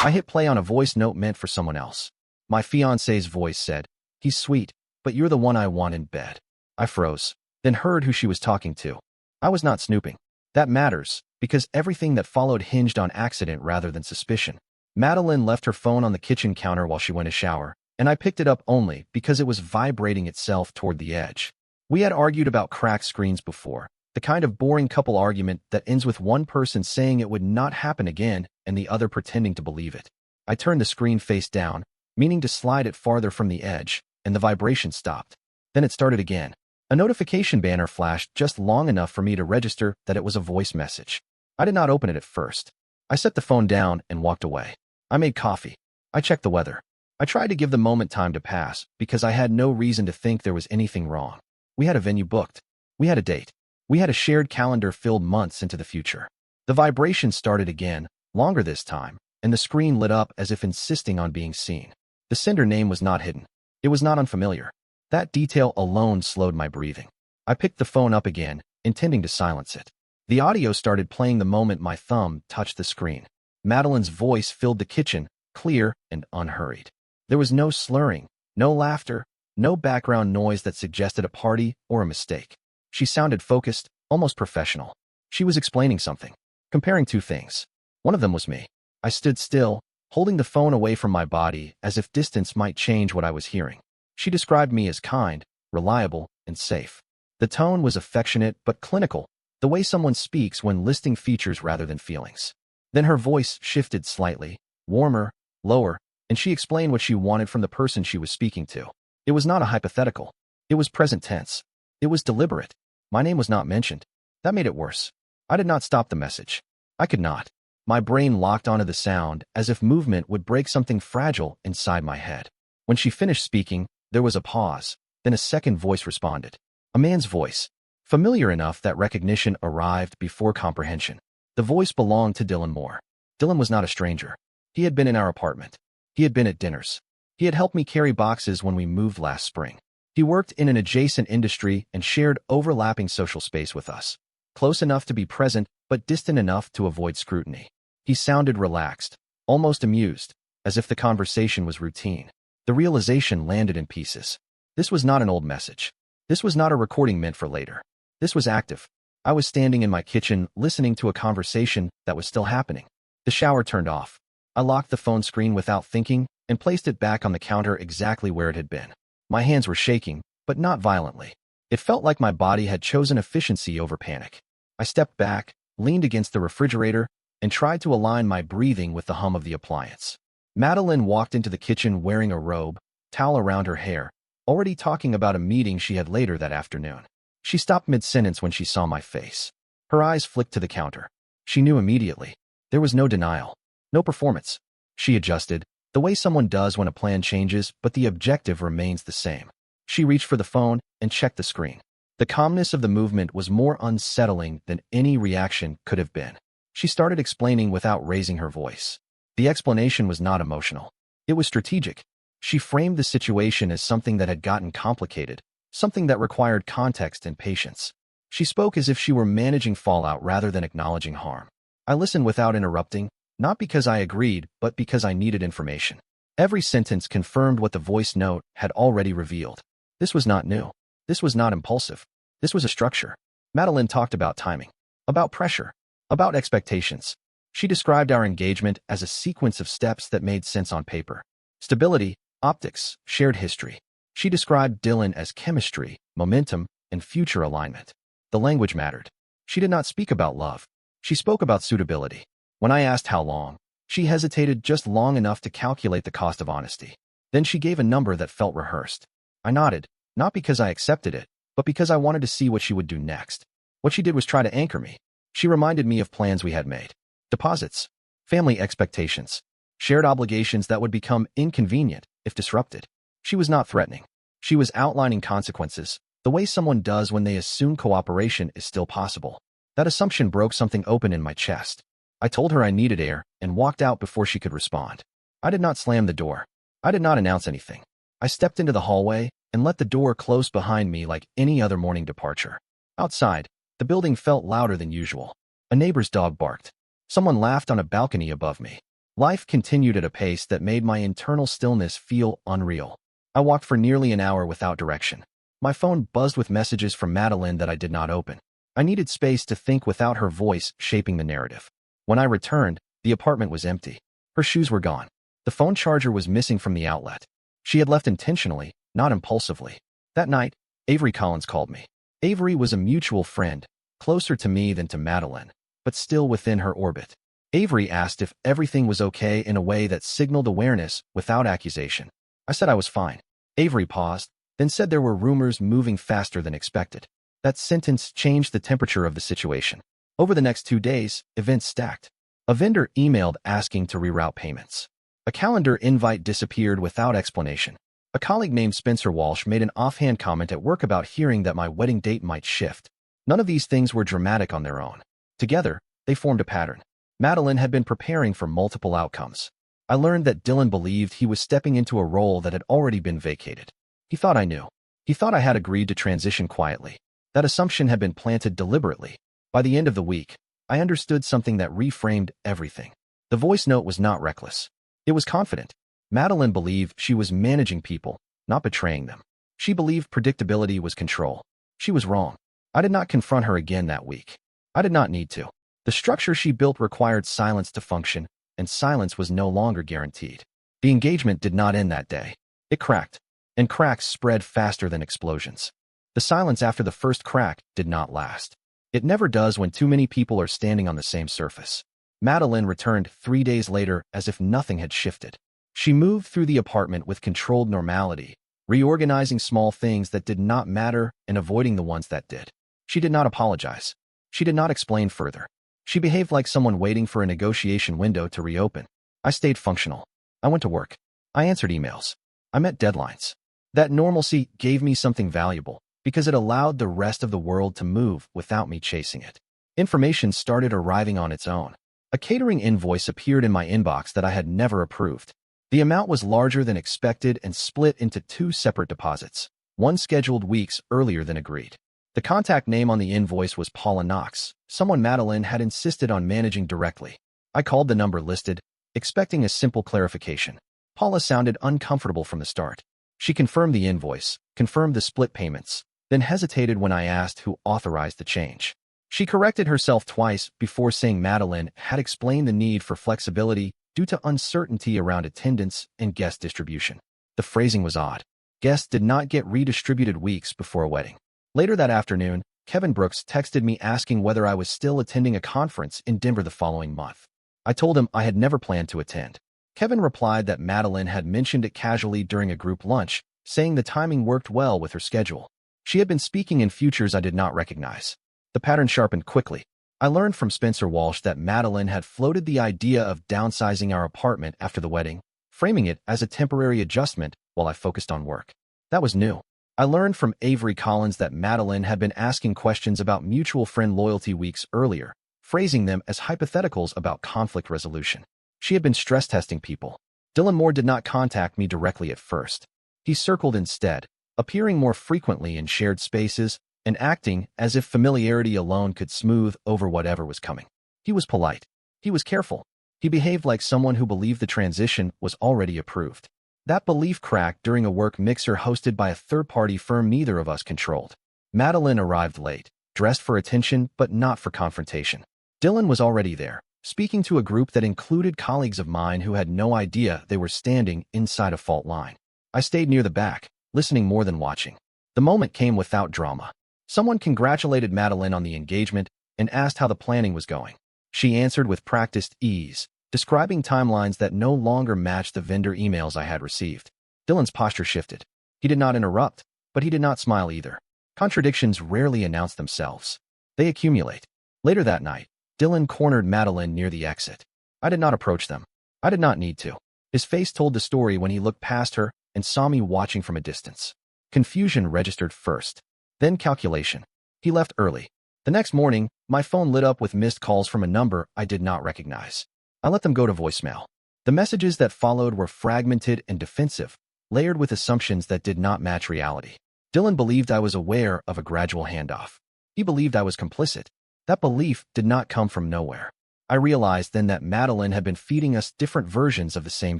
I hit play on a voice note meant for someone else. My fiancé's voice said, "He's sweet, but you're the one I want in bed." I froze, then heard who she was talking to. I was not snooping. That matters, because everything that followed hinged on accident rather than suspicion. Madeline left her phone on the kitchen counter while she went to shower, and I picked it up only because it was vibrating itself toward the edge. We had argued about cracked screens before, the kind of boring couple argument that ends with one person saying it would not happen again and the other pretending to believe it. I turned the screen face down, meaning to slide it farther from the edge, and the vibration stopped. Then it started again. A notification banner flashed just long enough for me to register that it was a voice message. I did not open it at first. I set the phone down and walked away. I made coffee. I checked the weather. I tried to give the moment time to pass because I had no reason to think there was anything wrong. We had a venue booked. We had a date. We had a shared calendar filled months into the future. The vibration started again, longer this time, and the screen lit up as if insisting on being seen. The sender name was not hidden. It was not unfamiliar. That detail alone slowed my breathing. I picked the phone up again, intending to silence it. The audio started playing the moment my thumb touched the screen. Madeline's voice filled the kitchen, clear and unhurried. There was no slurring, no laughter, no background noise that suggested a party or a mistake. She sounded focused, almost professional. She was explaining something, comparing two things. One of them was me. I stood still, holding the phone away from my body as if distance might change what I was hearing. She described me as kind, reliable, and safe. The tone was affectionate but clinical, the way someone speaks when listing features rather than feelings. Then her voice shifted slightly, warmer, lower, and she explained what she wanted from the person she was speaking to. It was not a hypothetical. It was present tense. It was deliberate. My name was not mentioned. That made it worse. I did not stop the message. I could not. My brain locked onto the sound as if movement would break something fragile inside my head. When she finished speaking, there was a pause. Then a second voice responded. A man's voice, familiar enough that recognition arrived before comprehension. The voice belonged to Dylan Moore. Dylan was not a stranger. He had been in our apartment. He had been at dinners. He had helped me carry boxes when we moved last spring. He worked in an adjacent industry and shared overlapping social space with us. Close enough to be present, but distant enough to avoid scrutiny. He sounded relaxed, almost amused, as if the conversation was routine. The realization landed in pieces. This was not an old message. This was not a recording meant for later. This was active. I was standing in my kitchen, listening to a conversation that was still happening. The shower turned off. I locked the phone screen without thinking and placed it back on the counter exactly where it had been. My hands were shaking, but not violently. It felt like my body had chosen efficiency over panic. I stepped back, leaned against the refrigerator, and tried to align my breathing with the hum of the appliance. Madeline walked into the kitchen wearing a robe, towel around her hair, already talking about a meeting she had later that afternoon. She stopped mid-sentence when she saw my face. Her eyes flicked to the counter. She knew immediately. There was no denial, no performance. She adjusted, the way someone does when a plan changes, but the objective remains the same. She reached for the phone and checked the screen. The calmness of the movement was more unsettling than any reaction could have been. She started explaining without raising her voice. The explanation was not emotional. It was strategic. She framed the situation as something that had gotten complicated, something that required context and patience. She spoke as if she were managing fallout rather than acknowledging harm. I listened without interrupting, not because I agreed, but because I needed information. Every sentence confirmed what the voice note had already revealed. This was not new. This was not impulsive. This was a structure. Madeline talked about timing, about pressure, about expectations. She described our engagement as a sequence of steps that made sense on paper. Stability, optics, shared history. She described Dylan as chemistry, momentum, and future alignment. The language mattered. She did not speak about love. She spoke about suitability. When I asked how long, she hesitated just long enough to calculate the cost of honesty. Then she gave a number that felt rehearsed. I nodded, not because I accepted it, but because I wanted to see what she would do next. What she did was try to anchor me. She reminded me of plans we had made. Deposits, family expectations, shared obligations that would become inconvenient if disrupted. She was not threatening. She was outlining consequences, the way someone does when they assume cooperation is still possible. That assumption broke something open in my chest. I told her I needed air and walked out before she could respond. I did not slam the door. I did not announce anything. I stepped into the hallway and let the door close behind me like any other morning departure. Outside, the building felt louder than usual. A neighbor's dog barked. Someone laughed on a balcony above me. Life continued at a pace that made my internal stillness feel unreal. I walked for nearly an hour without direction. My phone buzzed with messages from Madeline that I did not open. I needed space to think without her voice shaping the narrative. When I returned, the apartment was empty. Her shoes were gone. The phone charger was missing from the outlet. She had left intentionally, not impulsively. That night, Avery Collins called me. Avery was a mutual friend, closer to me than to Madeline, but still within her orbit. Avery asked if everything was okay in a way that signaled awareness without accusation. I said I was fine. Avery paused, then said there were rumors moving faster than expected. That sentence changed the temperature of the situation. Over the next 2 days, events stacked. A vendor emailed asking to reroute payments. A calendar invite disappeared without explanation. A colleague named Spencer Walsh made an offhand comment at work about hearing that my wedding date might shift. None of these things were dramatic on their own. Together, they formed a pattern. Madeline had been preparing for multiple outcomes. I learned that Dylan believed he was stepping into a role that had already been vacated. He thought I knew. He thought I had agreed to transition quietly. That assumption had been planted deliberately. By the end of the week, I understood something that reframed everything. The voice note was not reckless. It was confident. Madeline believed she was managing people, not betraying them. She believed predictability was control. She was wrong. I did not confront her again that week. I did not need to. The structure she built required silence to function, and silence was no longer guaranteed. The engagement did not end that day. It cracked, and cracks spread faster than explosions. The silence after the first crack did not last. It never does when too many people are standing on the same surface. Madeline returned 3 days later as if nothing had shifted. She moved through the apartment with controlled normality, reorganizing small things that did not matter and avoiding the ones that did. She did not apologize. She did not explain further. She behaved like someone waiting for a negotiation window to reopen. I stayed functional. I went to work. I answered emails. I met deadlines. That normalcy gave me something valuable because it allowed the rest of the world to move without me chasing it. Information started arriving on its own. A catering invoice appeared in my inbox that I had never approved. The amount was larger than expected and split into 2 separate deposits, one scheduled weeks earlier than agreed. The contact name on the invoice was Paula Knox, someone Madeline had insisted on managing directly. I called the number listed, expecting a simple clarification. Paula sounded uncomfortable from the start. She confirmed the invoice, confirmed the split payments, then hesitated when I asked who authorized the change. She corrected herself twice before saying Madeline had explained the need for flexibility due to uncertainty around attendance and guest distribution. The phrasing was odd. Guests did not get redistributed weeks before a wedding. Later that afternoon, Kevin Brooks texted me asking whether I was still attending a conference in Denver the following month. I told him I had never planned to attend. Kevin replied that Madeline had mentioned it casually during a group lunch, saying the timing worked well with her schedule. She had been speaking in futures I did not recognize. The pattern sharpened quickly. I learned from Spencer Walsh that Madeline had floated the idea of downsizing our apartment after the wedding, framing it as a temporary adjustment while I focused on work. That was new. I learned from Avery Collins that Madeline had been asking questions about mutual friend loyalty weeks earlier, phrasing them as hypotheticals about conflict resolution. She had been stress testing people. Dylan Moore did not contact me directly at first. He circled instead, appearing more frequently in shared spaces and acting as if familiarity alone could smooth over whatever was coming. He was polite. He was careful. He behaved like someone who believed the transition was already approved. That belief cracked during a work mixer hosted by a third-party firm neither of us controlled. Madeline arrived late, dressed for attention but not for confrontation. Dylan was already there, speaking to a group that included colleagues of mine who had no idea they were standing inside a fault line. I stayed near the back, listening more than watching. The moment came without drama. Someone congratulated Madeline on the engagement and asked how the planning was going. She answered with practiced ease, describing timelines that no longer matched the vendor emails I had received. Dylan's posture shifted. He did not interrupt, but he did not smile either. Contradictions rarely announce themselves. They accumulate. Later that night, Dylan cornered Madeline near the exit. I did not approach them. I did not need to. His face told the story when he looked past her and saw me watching from a distance. Confusion registered first, then calculation. He left early. The next morning, my phone lit up with missed calls from a number I did not recognize. I let them go to voicemail. The messages that followed were fragmented and defensive, layered with assumptions that did not match reality. Dylan believed I was aware of a gradual handoff. He believed I was complicit. That belief did not come from nowhere. I realized then that Madeline had been feeding us different versions of the same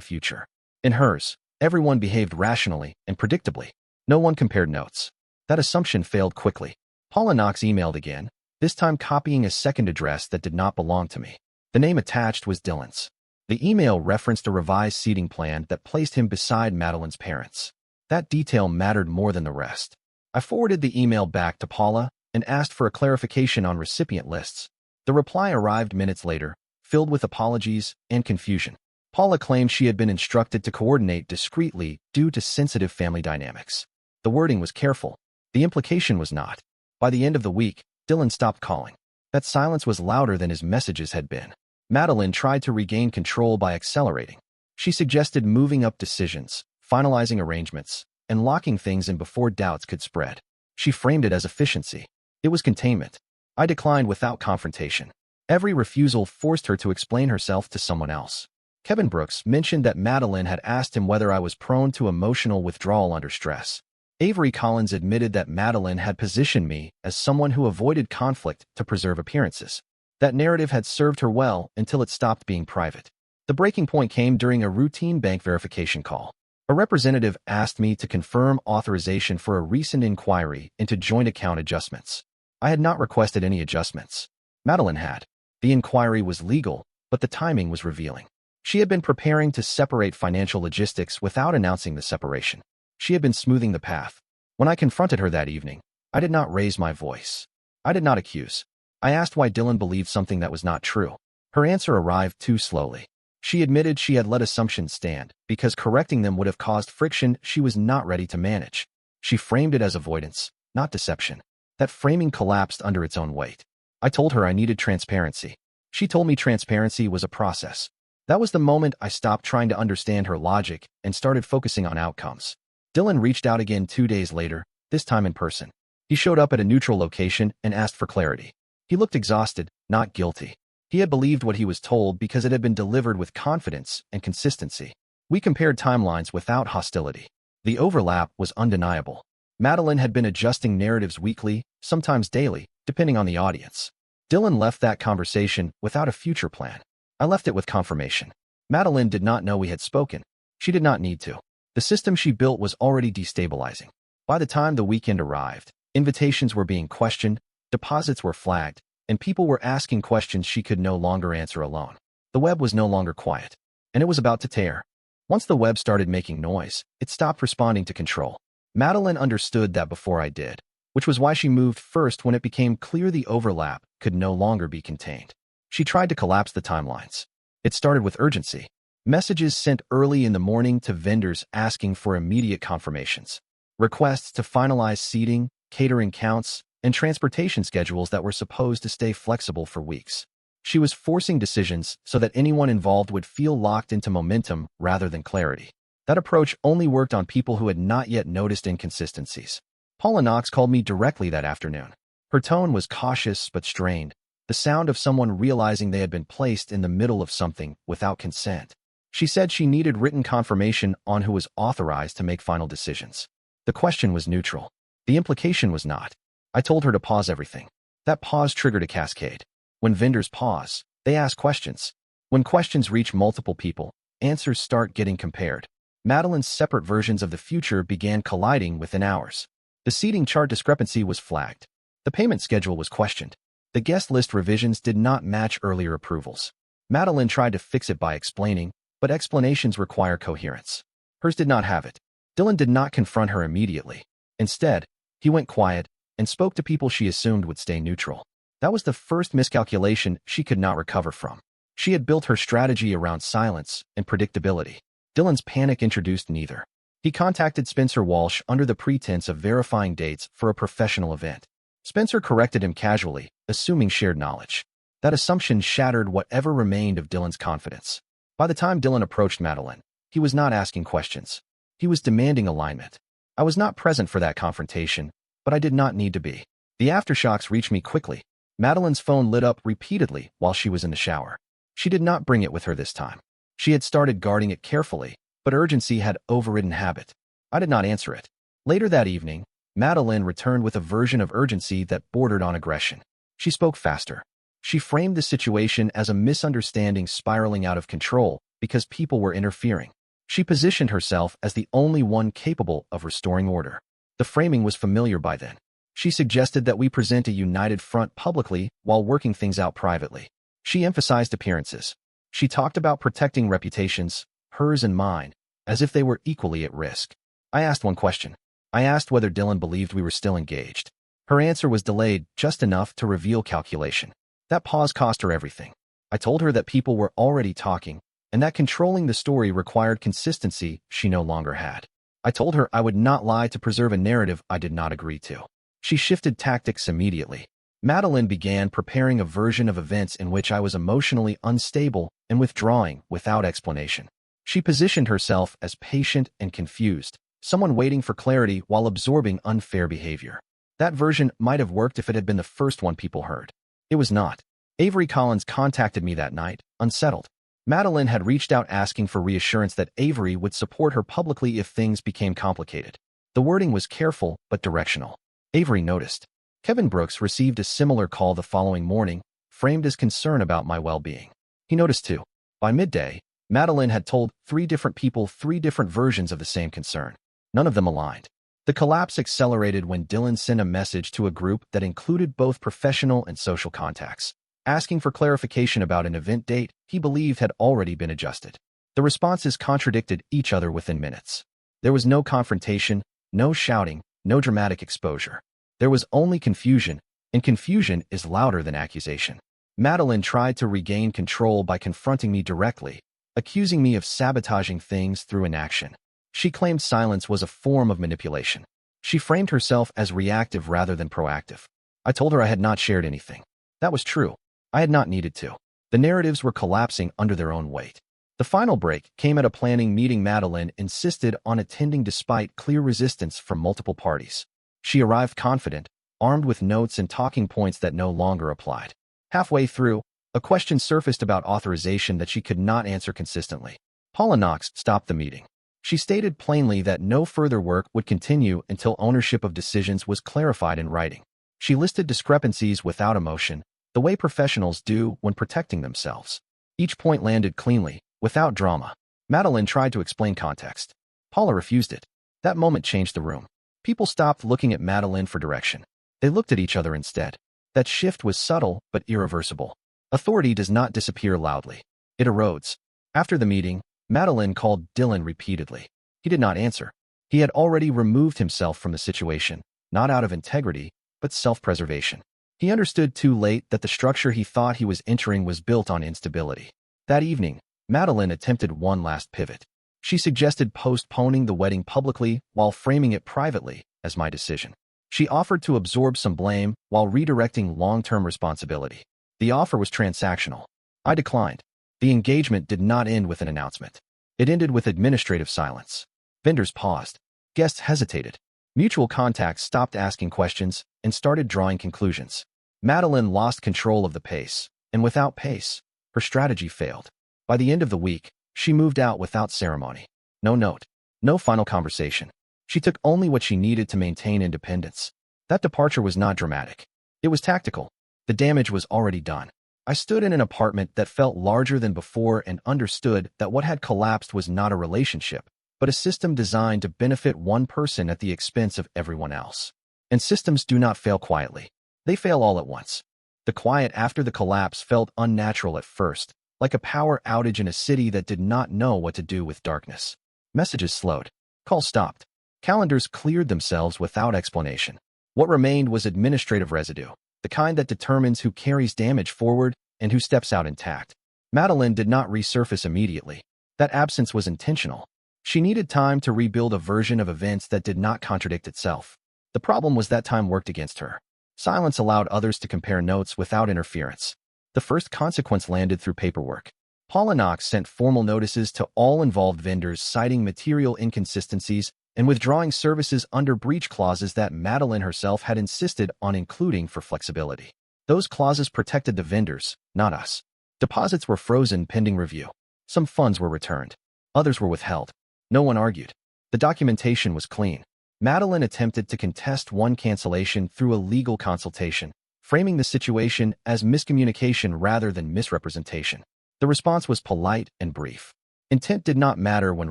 future. In hers, everyone behaved rationally and predictably. No one compared notes. That assumption failed quickly. Paula Knox emailed again, this time copying a second address that did not belong to me. The name attached was Dylan's. The email referenced a revised seating plan that placed him beside Madeline's parents. That detail mattered more than the rest. I forwarded the email back to Paula and asked for a clarification on recipient lists. The reply arrived minutes later, filled with apologies and confusion. Paula claimed she had been instructed to coordinate discreetly due to sensitive family dynamics. The wording was careful. The implication was not. By the end of the week, Dylan stopped calling. That silence was louder than his messages had been. Madeline tried to regain control by accelerating. She suggested moving up decisions, finalizing arrangements, and locking things in before doubts could spread. She framed it as efficiency. It was containment. I declined without confrontation. Every refusal forced her to explain herself to someone else. Kevin Brooks mentioned that Madeline had asked him whether I was prone to emotional withdrawal under stress. Avery Collins admitted that Madeline had positioned me as someone who avoided conflict to preserve appearances. That narrative had served her well until it stopped being private. The breaking point came during a routine bank verification call. A representative asked me to confirm authorization for a recent inquiry into joint account adjustments. I had not requested any adjustments. Madeline had. The inquiry was legal, but the timing was revealing. She had been preparing to separate financial logistics without announcing the separation. She had been smoothing the path. When I confronted her that evening, I did not raise my voice. I did not accuse. I asked why Dylan believed something that was not true. Her answer arrived too slowly. She admitted she had let assumptions stand because correcting them would have caused friction she was not ready to manage. She framed it as avoidance, not deception. That framing collapsed under its own weight. I told her I needed transparency. She told me transparency was a process. That was the moment I stopped trying to understand her logic and started focusing on outcomes. Dylan reached out again 2 days later, this time in person. He showed up at a neutral location and asked for clarity. He looked exhausted, not guilty. He had believed what he was told because it had been delivered with confidence and consistency. We compared timelines without hostility. The overlap was undeniable. Madeline had been adjusting narratives weekly, sometimes daily, depending on the audience. Dylan left that conversation without a future plan. I left it with confirmation. Madeline did not know we had spoken. She did not need to. The system she built was already destabilizing. By the time the weekend arrived, invitations were being questioned, deposits were flagged, and people were asking questions she could no longer answer alone. The web was no longer quiet, and it was about to tear. Once the web started making noise, it stopped responding to control. Madeline understood that before I did, which was why she moved first when it became clear the overlap could no longer be contained. She tried to collapse the timelines. It started with urgency. Messages sent early in the morning to vendors asking for immediate confirmations. Requests to finalize seating, catering counts, and transportation schedules that were supposed to stay flexible for weeks. She was forcing decisions so that anyone involved would feel locked into momentum rather than clarity. That approach only worked on people who had not yet noticed inconsistencies. Paula Knox called me directly that afternoon. Her tone was cautious but strained, the sound of someone realizing they had been placed in the middle of something without consent. She said she needed written confirmation on who was authorized to make final decisions. The question was neutral. The implication was not. I told her to pause everything. That pause triggered a cascade. When vendors pause, they ask questions. When questions reach multiple people, answers start getting compared. Madeline's separate versions of the future began colliding within hours. The seating chart discrepancy was flagged. The payment schedule was questioned. The guest list revisions did not match earlier approvals. Madeline tried to fix it by explaining, but explanations require coherence. Hers did not have it. Dylan did not confront her immediately. Instead, he went quiet and spoke to people she assumed would stay neutral. That was the first miscalculation she could not recover from. She had built her strategy around silence and predictability. Dylan's panic introduced neither. He contacted Spencer Walsh under the pretense of verifying dates for a professional event. Spencer corrected him casually, assuming shared knowledge. That assumption shattered whatever remained of Dylan's confidence. By the time Dylan approached Madeline, he was not asking questions. He was demanding alignment. I was not present for that confrontation, but I did not need to be. The aftershocks reached me quickly. Madeline's phone lit up repeatedly while she was in the shower. She did not bring it with her this time. She had started guarding it carefully, but urgency had overridden habit. I did not answer it. Later that evening, Madeline returned with a version of urgency that bordered on aggression. She spoke faster. She framed the situation as a misunderstanding spiraling out of control because people were interfering. She positioned herself as the only one capable of restoring order. The framing was familiar by then. She suggested that we present a united front publicly while working things out privately. She emphasized appearances. She talked about protecting reputations, hers and mine, as if they were equally at risk. I asked one question. I asked whether Dylan believed we were still engaged. Her answer was delayed just enough to reveal calculation. That pause cost her everything. I told her that people were already talking, and that controlling the story required consistency she no longer had. I told her I would not lie to preserve a narrative I did not agree to. She shifted tactics immediately. Madeline began preparing a version of events in which I was emotionally unstable and withdrawing without explanation. She positioned herself as patient and confused, someone waiting for clarity while absorbing unfair behavior. That version might have worked if it had been the first one people heard. It was not. Avery Collins contacted me that night, unsettled. Madeline had reached out asking for reassurance that Avery would support her publicly if things became complicated. The wording was careful but directional. Avery noticed. Kevin Brooks received a similar call the following morning, framed as concern about my well-being. He noticed too. By midday, Madeline had told 3 different people 3 different versions of the same concern. None of them aligned. The collapse accelerated when Dylan sent a message to a group that included both professional and social contacts, asking for clarification about an event date he believed had already been adjusted. The responses contradicted each other within minutes. There was no confrontation, no shouting, no dramatic exposure. There was only confusion, and confusion is louder than accusation. Madeline tried to regain control by confronting me directly, accusing me of sabotaging things through inaction. She claimed silence was a form of manipulation. She framed herself as reactive rather than proactive. I told her I had not shared anything. That was true. I had not needed to. The narratives were collapsing under their own weight. The final break came at a planning meeting Madeline insisted on attending despite clear resistance from multiple parties. She arrived confident, armed with notes and talking points that no longer applied. Halfway through, a question surfaced about authorization that she could not answer consistently. Paula Knox stopped the meeting. She stated plainly that no further work would continue until ownership of decisions was clarified in writing. She listed discrepancies without emotion, the way professionals do when protecting themselves. Each point landed cleanly, without drama. Madeline tried to explain context. Paula refused it. That moment changed the room. People stopped looking at Madeline for direction. They looked at each other instead. That shift was subtle but irreversible. Authority does not disappear loudly. It erodes. After the meeting, Madeline called Dylan repeatedly. He did not answer. He had already removed himself from the situation, not out of integrity, but self-preservation. He understood too late that the structure he thought he was entering was built on instability. That evening, Madeline attempted one last pivot. She suggested postponing the wedding publicly while framing it privately as my decision. She offered to absorb some blame while redirecting long-term responsibility. The offer was transactional. I declined. The engagement did not end with an announcement. It ended with administrative silence. Vendors paused. Guests hesitated. Mutual contacts stopped asking questions and started drawing conclusions. Madeline lost control of the pace, and without pace, her strategy failed. By the end of the week, she moved out without ceremony. No note. No final conversation. She took only what she needed to maintain independence. That departure was not dramatic. It was tactical. The damage was already done. I stood in an apartment that felt larger than before and understood that what had collapsed was not a relationship, but a system designed to benefit one person at the expense of everyone else. And systems do not fail quietly. They fail all at once. The quiet after the collapse felt unnatural at first, like a power outage in a city that did not know what to do with darkness. Messages slowed. Calls stopped. Calendars cleared themselves without explanation. What remained was administrative residue, the kind that determines who carries damage forward and who steps out intact. Madeline did not resurface immediately. That absence was intentional. She needed time to rebuild a version of events that did not contradict itself. The problem was that time worked against her. Silence allowed others to compare notes without interference. The first consequence landed through paperwork. Paula Knox sent formal notices to all involved vendors citing material inconsistencies and withdrawing services under breach clauses that Madeline herself had insisted on including for flexibility. Those clauses protected the vendors, not us. Deposits were frozen pending review. Some funds were returned. Others were withheld. No one argued. The documentation was clean. Madeline attempted to contest one cancellation through a legal consultation, framing the situation as miscommunication rather than misrepresentation. The response was polite and brief. Intent did not matter when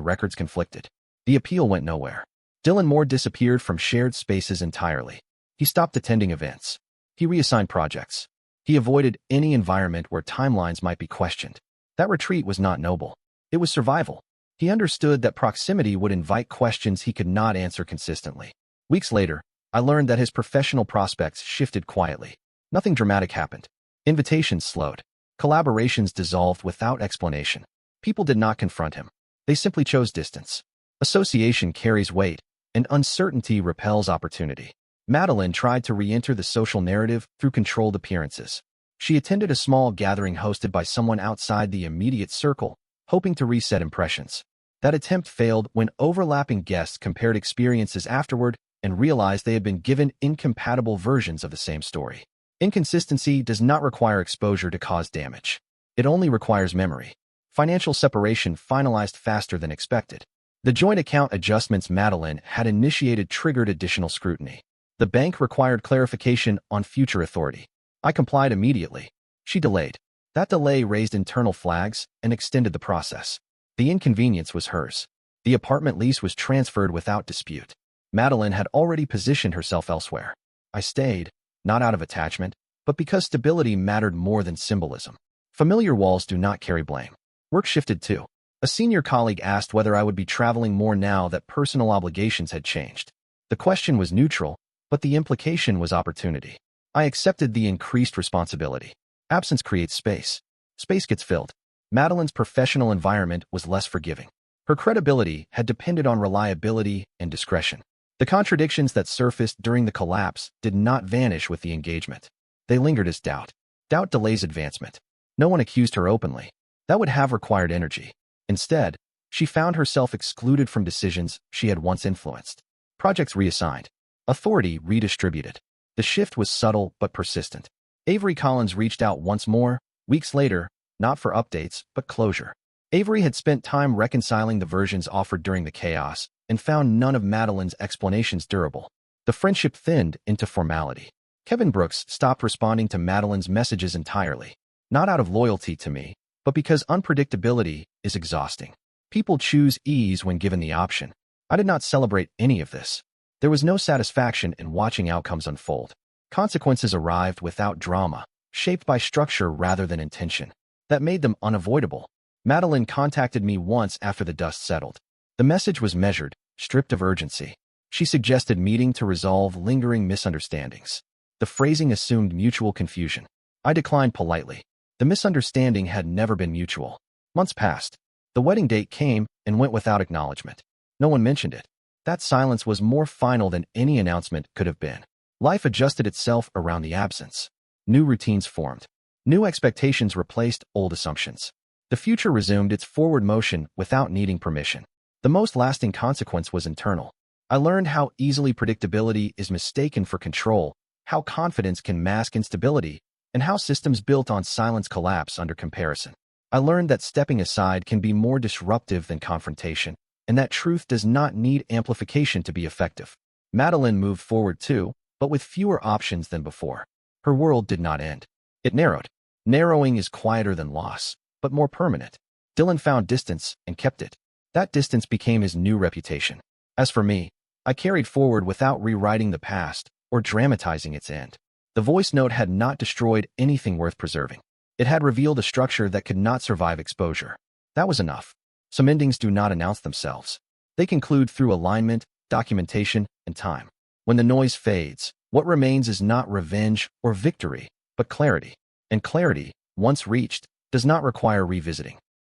records conflicted. The appeal went nowhere. Dylan Moore disappeared from shared spaces entirely. He stopped attending events. He reassigned projects. He avoided any environment where timelines might be questioned. That retreat was not noble. It was survival. He understood that proximity would invite questions he could not answer consistently. Weeks later, I learned that his professional prospects shifted quietly. Nothing dramatic happened. Invitations slowed. Collaborations dissolved without explanation. People did not confront him. They simply chose distance. Association carries weight, and uncertainty repels opportunity. Madeline tried to re-enter the social narrative through controlled appearances. She attended a small gathering hosted by someone outside the immediate circle, hoping to reset impressions. That attempt failed when overlapping guests compared experiences afterward and realized they had been given incompatible versions of the same story. Inconsistency does not require exposure to cause damage. It only requires memory. Financial separation finalized faster than expected. The joint account adjustments Madeline had initiated triggered additional scrutiny. The bank required clarification on future authority. I complied immediately. She delayed. That delay raised internal flags and extended the process. The inconvenience was hers. The apartment lease was transferred without dispute. Madeline had already positioned herself elsewhere. I stayed, not out of attachment, but because stability mattered more than symbolism. Familiar walls do not carry blame. Work shifted too. A senior colleague asked whether I would be traveling more now that personal obligations had changed. The question was neutral, but the implication was opportunity. I accepted the increased responsibility. Absence creates space. Space gets filled. Madeline's professional environment was less forgiving. Her credibility had depended on reliability and discretion. The contradictions that surfaced during the collapse did not vanish with the engagement. They lingered as doubt. Doubt delays advancement. No one accused her openly. That would have required energy. Instead, she found herself excluded from decisions she had once influenced. Projects reassigned. Authority redistributed. The shift was subtle but persistent. Avery Collins reached out once more, weeks later, not for updates, but closure. Avery had spent time reconciling the versions offered during the chaos and found none of Madeline's explanations durable. The friendship thinned into formality. Kevin Brooks stopped responding to Madeline's messages entirely, not out of loyalty to me, but because unpredictability is exhausting. People choose ease when given the option. I did not celebrate any of this. There was no satisfaction in watching outcomes unfold. Consequences arrived without drama, shaped by structure rather than intention. That made them unavoidable. Madeline contacted me once after the dust settled. The message was measured, stripped of urgency. She suggested meeting to resolve lingering misunderstandings. The phrasing assumed mutual confusion. I declined politely. The misunderstanding had never been mutual. Months passed. The wedding date came and went without acknowledgement. No one mentioned it. That silence was more final than any announcement could have been. Life adjusted itself around the absence. New routines formed. New expectations replaced old assumptions. The future resumed its forward motion without needing permission. The most lasting consequence was internal. I learned how easily predictability is mistaken for control, how confidence can mask instability, and how systems built on silence collapse under comparison. I learned that stepping aside can be more disruptive than confrontation, and that truth does not need amplification to be effective. Madeline moved forward too, but with fewer options than before. Her world did not end. It narrowed. Narrowing is quieter than loss, but more permanent. Dylan found distance and kept it. That distance became his new reputation. As for me, I carried forward without rewriting the past or dramatizing its end. The voice note had not destroyed anything worth preserving. It had revealed a structure that could not survive exposure. That was enough. Some endings do not announce themselves. They conclude through alignment, documentation, and time. When the noise fades, what remains is not revenge or victory, but clarity. And clarity, once reached, does not require revisiting.